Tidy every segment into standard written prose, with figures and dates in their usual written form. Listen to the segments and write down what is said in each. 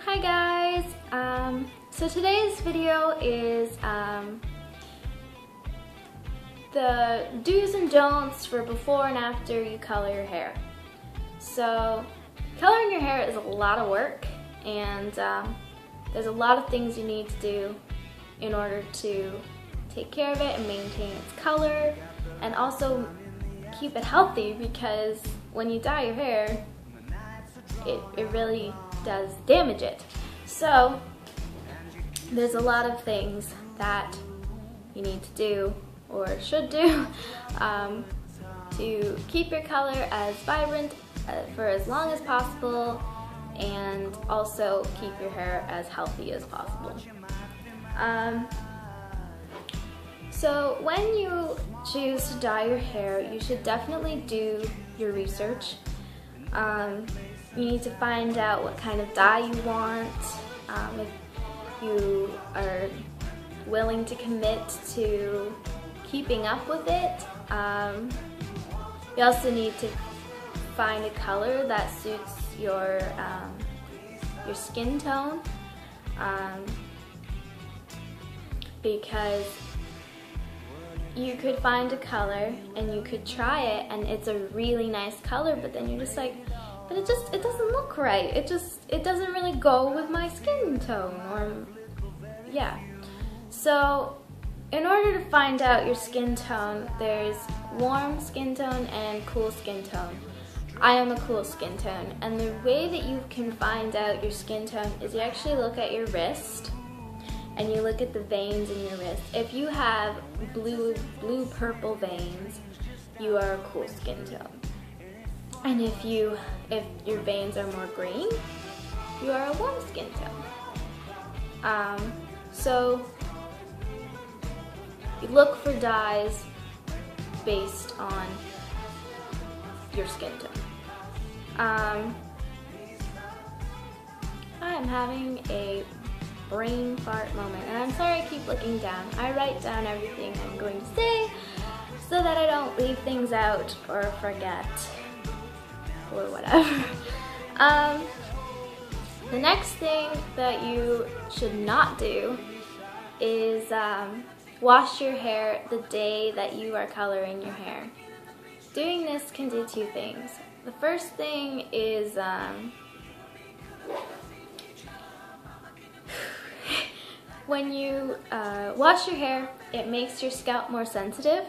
Hi guys! So today's video is the do's and don'ts for before and after you color your hair. So coloring your hair is a lot of work, and there's a lot of things you need to do in order to take care of it and maintain its color and also keep it healthy, because when you dye your hair it really does damage it. So there's a lot of things that you need to do or should do to keep your color as vibrant for as long as possible, and also keep your hair as healthy as possible. So when you choose to dye your hair, you should definitely do your research. You need to find out what kind of dye you want, if you are willing to commit to keeping up with it. You also need to find a color that suits your skin tone, because you could find a color and you could try it and it's a really nice color, but then you're just like, but it doesn't look right. It doesn't really go with my skin tone, or yeah. So in order to find out your skin tone, there's warm skin tone and cool skin tone. I am a cool skin tone, and the way that you can find out your skin tone is you actually look at your wrist and you look at the veins in your wrist. If you have blue-purple veins, you are a cool skin tone. And if your veins are more green, you are a warm skin tone. So you look for dyes based on your skin tone. I am having a brain fart moment, and I'm sorry I keep looking down. I write down everything I'm going to say so that I don't leave things out or forget or whatever. The next thing that you should not do is wash your hair the day that you are coloring your hair. Doing this can do two things. The first thing is when you wash your hair, it makes your scalp more sensitive.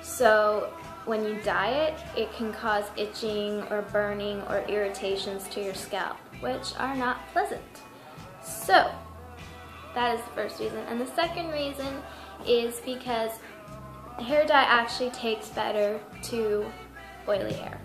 So when you dye it, it can cause itching or burning or irritations to your scalp, which are not pleasant. So that is the first reason. And the second reason is because hair dye actually takes better to oily hair.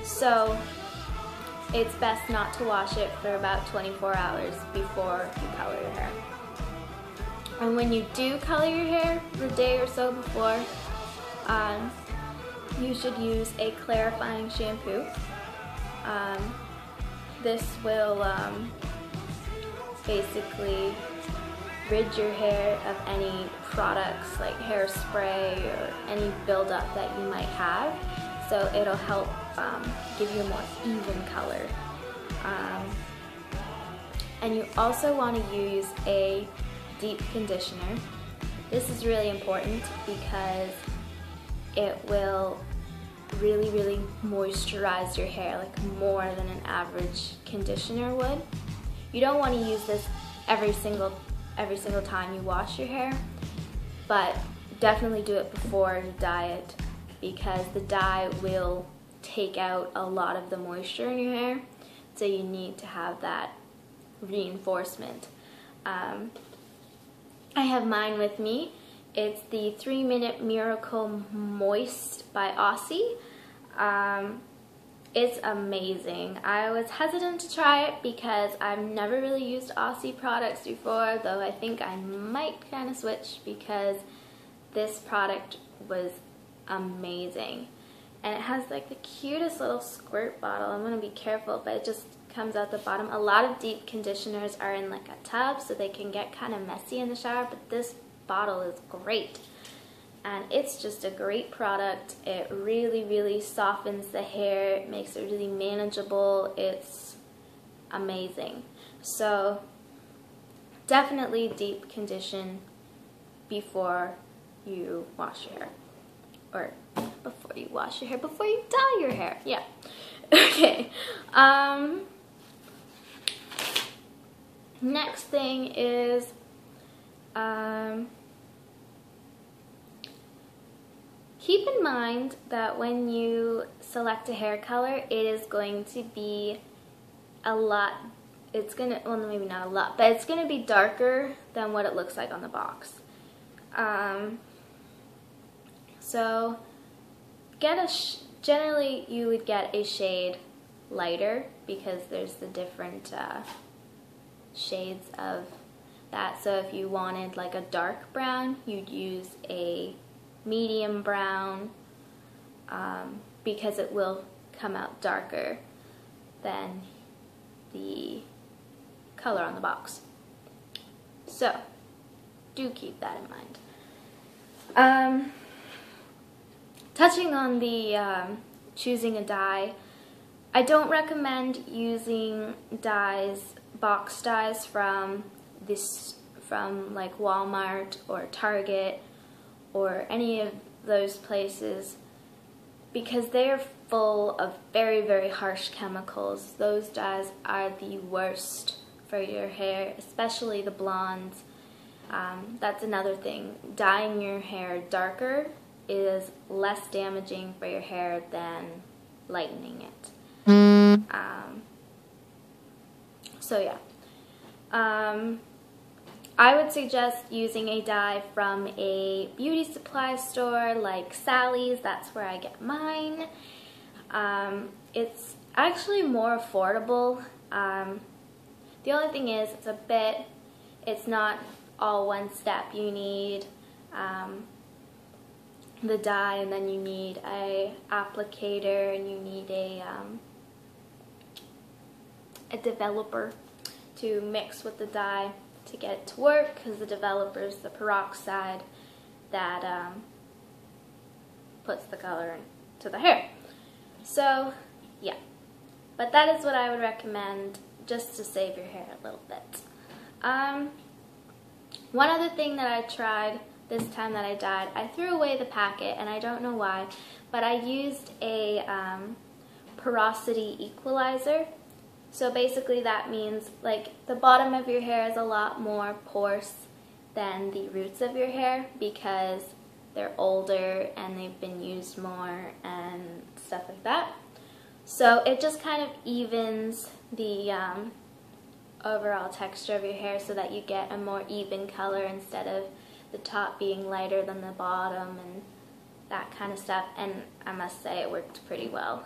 So it's best not to wash it for about 24 hours before you color your hair. And when you do color your hair the day or so before, you should use a clarifying shampoo. This will basically rid your hair of any products like hairspray or any buildup that you might have. So it'll help give you a more even color. And you also want to use a deep conditioner. This is really important because it will really moisturize your hair, like more than an average conditioner would. You don't want to use this every single time you wash your hair, but definitely do it before you dye it, because the dye will take out a lot of the moisture in your hair, so you need to have that reinforcement. I have mine with me. It's the 3-Minute Miracle Moist by Aussie. It's amazing. I was hesitant to try it because I've never really used Aussie products before, though I think I might kind of switch because this product was amazing. And it has like the cutest little squirt bottle. I'm going to be careful, but it just comes out the bottom. A lot of deep conditioners are in like a tub, so they can get kind of messy in the shower, but this bottle is great. And it's just a great product. It really softens the hair. It makes it really manageable. It's amazing. So definitely deep condition before you wash your hair. Or before you wash your hair, before you dye your hair. Yeah. Okay. Next thing is keep in mind that when you select a hair color, it is going to be a lot, well, maybe not a lot, but it's gonna be darker than what it looks like on the box. So generally you would get a shade lighter because there's the different shades of that. So if you wanted like a dark brown, you'd use a medium brown because it will come out darker than the color on the box. So do keep that in mind. Touching on the choosing a dye, I don't recommend using dyes, box dyes from like Walmart or Target or any of those places, because they are full of very, very harsh chemicals. Those dyes are the worst for your hair, especially the blondes. That's another thing. Dyeing your hair darker is less damaging for your hair than lightening it. So yeah. I would suggest using a dye from a beauty supply store like Sally's. That's where I get mine. It's actually more affordable. The only thing is it's not all one step. You need the dye, and then you need a applicator, and you need a developer to mix with the dye to get it to work, because the developer is the peroxide that puts the color into the hair. So yeah, but that is what I would recommend just to save your hair a little bit. One other thing that I tried this time that I dyed, I threw away the packet, and I don't know why, but I used a porosity equalizer. So basically that means like the bottom of your hair is a lot more porous than the roots of your hair because they're older and they've been used more and stuff like that. So it just kind of evens the overall texture of your hair so that you get a more even color instead of the top being lighter than the bottom and that kind of stuff. And I must say it worked pretty well.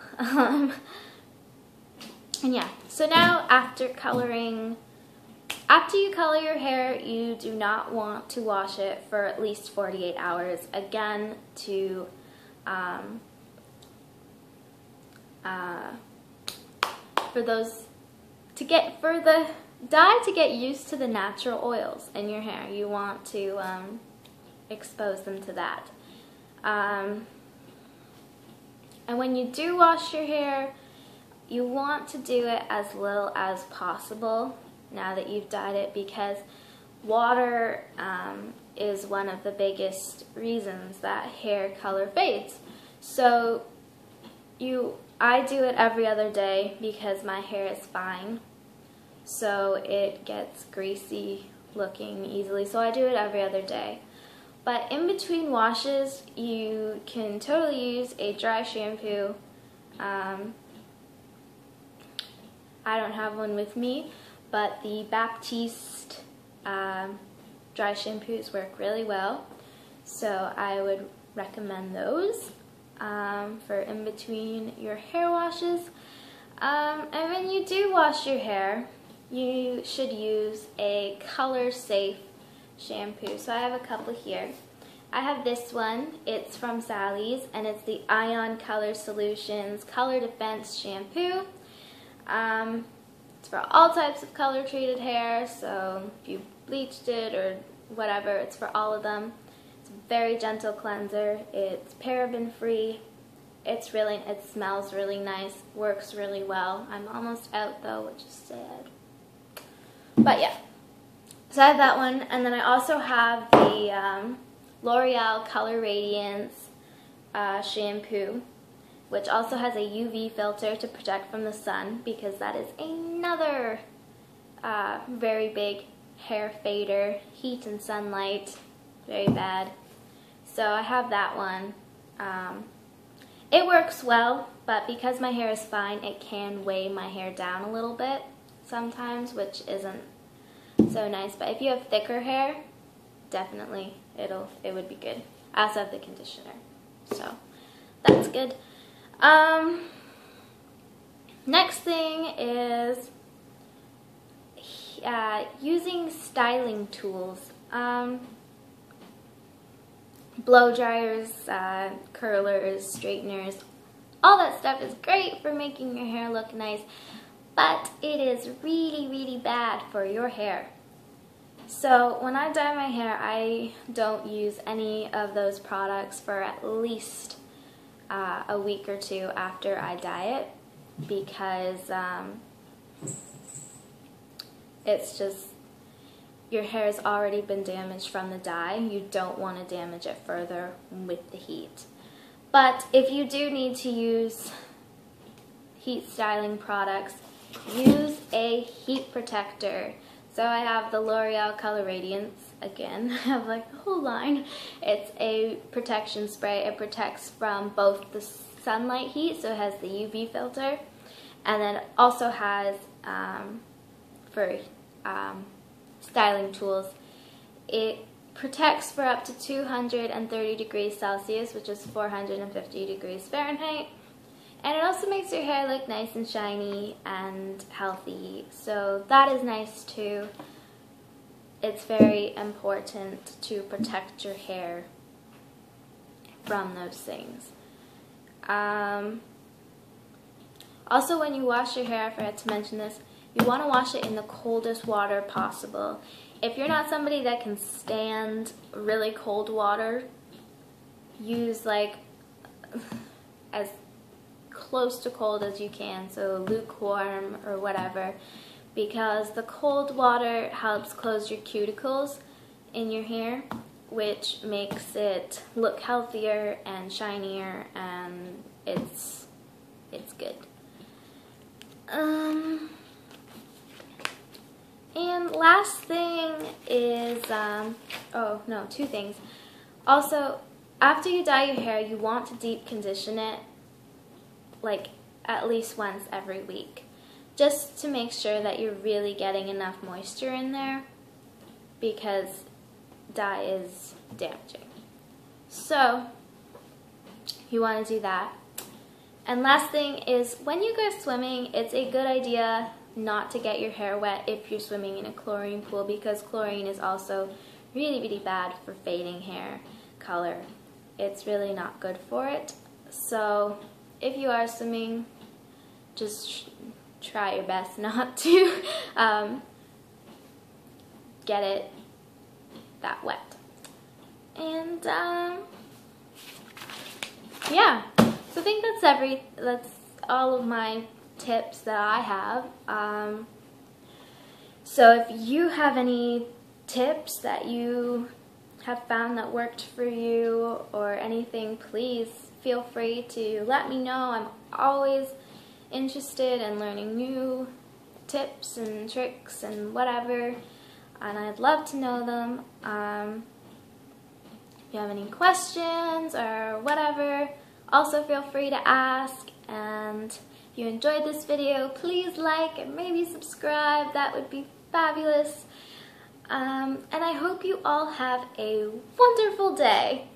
And yeah, so now after you color your hair, you do not want to wash it for at least 48 hours. Again, to for the dye to get used to the natural oils in your hair, you want to expose them to that. And when you do wash your hair, you want to do it as little as possible now that you've dyed it, because water is one of the biggest reasons that hair color fades. So I do it every other day because my hair is fine, so it gets greasy looking easily, so I do it every other day. But in between washes, you can totally use a dry shampoo. I don't have one with me, but the Baptiste dry shampoos work really well, so I would recommend those for in between your hair washes. And when you do wash your hair, you should use a color safe shampoo. So I have a couple here. I have this one. It's from Sally's, and it's the Ion Color Solutions Color Defense Shampoo. It's for all types of color treated hair, so if you bleached it or whatever, it's for all of them. It's a very gentle cleanser. It's paraben free, it smells really nice, works really well. I'm almost out though, which is sad. But yeah, so I have that one, and then I also have the L'Oreal Color Radiance shampoo, which also has a UV filter to protect from the sun, because that is another very big hair fader. Heat and sunlight, very bad. So I have that one. It works well, but because my hair is fine, it can weigh my hair down a little bit sometimes, which isn't so nice. But if you have thicker hair, definitely it would be good. I also have the conditioner, so that's good. Next thing is using styling tools. Blow dryers, curlers, straighteners, all that stuff is great for making your hair look nice, but it is really, really bad for your hair. So when I dye my hair, I don't use any of those products for at least a week or two after I dye it, because it's just, your hair has already been damaged from the dye. You don't want to damage it further with the heat. But if you do need to use heat styling products, use a heat protector. So I have the L'Oreal Color Radiance. Again, I have like the whole line. It's a protection spray. It protects from both the sunlight heat, so it has the UV filter, and then it also has for styling tools, it protects for up to 230 degrees Celsius, which is 450 degrees Fahrenheit, and it also makes your hair look nice and shiny and healthy, so that is nice too. It's very important to protect your hair from those things. Also, when you wash your hair, I forgot to mention this, you want to wash it in the coldest water possible. If you're not somebody that can stand really cold water, use like as close to cold as you can, so lukewarm or whatever, because the cold water helps close your cuticles in your hair, which makes it look healthier and shinier, and it's good. And last thing is, oh no, two things. Also, after you dye your hair, you want to deep condition it like at least once every week, just to make sure that you're really getting enough moisture in there, because dye is damaging. So you want to do that. And last thing is, when you go swimming, it's a good idea not to get your hair wet if you're swimming in a chlorine pool, because chlorine is also really, really bad for fading hair color. It's really not good for it. So if you are swimming, just try your best not to get it that wet. And yeah, so I think that's all of my tips that I have. So if you have any tips that you have found that worked for you or anything, please feel free to let me know. I'm always interested in learning new tips and tricks and whatever, and I'd love to know them. If you have any questions or whatever, also feel free to ask. And if you enjoyed this video, please like and maybe subscribe. That would be fabulous. And I hope you all have a wonderful day.